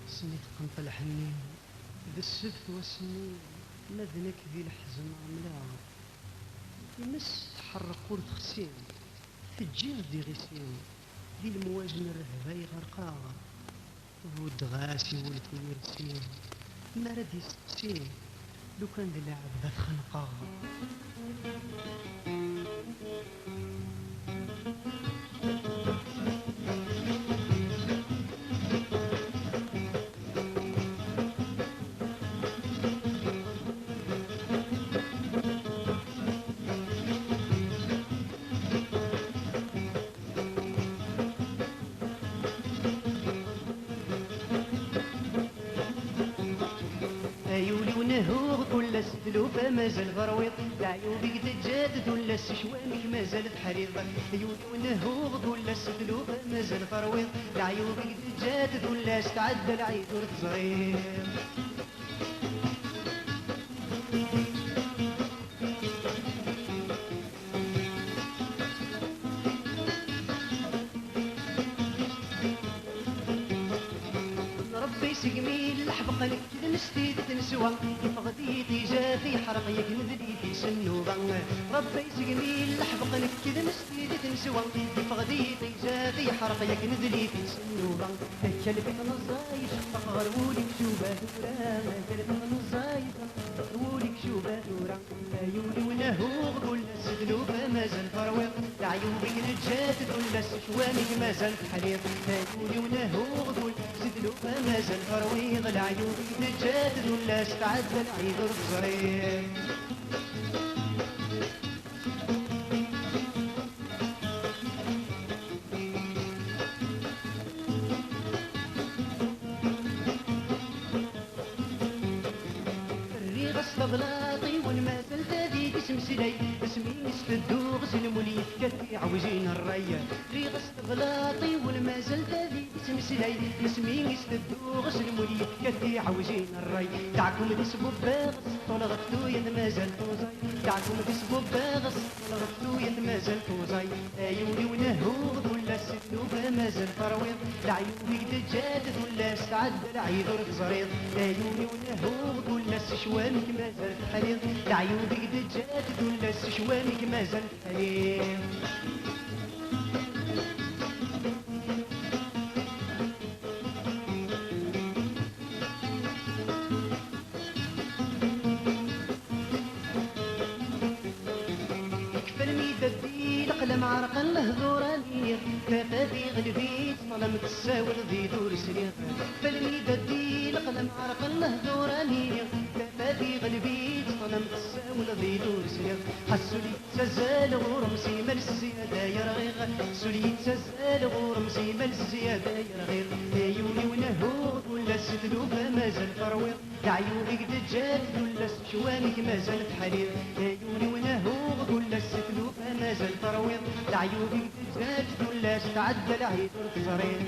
سنيت قنطل حنين ذا السبت والسنين مذنك ذي الحزن عملا يمس حرق ورد خسين في الجير دي غسين ذي المواجن الرهباي غرقا ود غاسي ولد ويرسين ما رد يستسين لو كان ذي لاعب ذات خنقا عيولي ونهوغ كل سدلو فمازال برويض لعيوبك تجادد ولا شوامك مازال تحريض عيولي ونهوغ كل سدلو فمازال برويض لعيوبك تجادد ولا استعد العيد ورتزغير ربي سقمي الحبق نكد نستيد تنسوى فغديتي جافي حرق يكنذلي في سنوبا ربي سقمي الحبق نكد نستيد تنسوى فغديتي جافي حرق يكنذلي في سنوبا كلب من الزايد غرولك شوبة دورا كلب من الزايد غرولك شوبة دورا عيوني ونهوغ كل سدلوب مازال فرويق لعيوبك نجاتد ولا شوامك مازال حريق عيوني ونهوغ كل سدلوب مازال فرويق لعيوبك نجاتد ولا استعد العيد الصغير بلاطي والمازال ذي اسم سلي اسمي نستدوغ سلمولي كتي عوجين الريا في غسط بلاطي والمازال ذي اسم سلي اسمي نستدوغ سلمولي كتي عوجين الريا دعكم تسبب باغس طول غفتو يد مازال توزاي دعكم تسبب باغس طول غفتو يد مازال توزاي عيوني ونهوغ ولا السدوب مازال فرويض لعيوني تجادد ولا استعد العيد ورتزريض عيوني ونهوغ ولا الشوامك مازال حريض لعيوبك دجاجد ولا شوامك مازال حريض يكفى الميدة الديل قلم عرق الهذورانية كفى في غلبيت ظلم تساور ذي دور سرير يكفى الميدة الديل قلم عرق الهذورانية في غلبي ظلم تساول ذي دور سير حسولي تزال غرمسي مال الزيادة يرغيغ حسولي تزال غرمسي مال الزيادة يرغيغ عيوني ونهوض ولا ستلوب مازال فرويض لعيونك دجال ولا شوامك مازال تحرير عيوني ونهوض ولا ستلوب مازال فرويض لعيونك دجال ولا استعد العيد والكسرين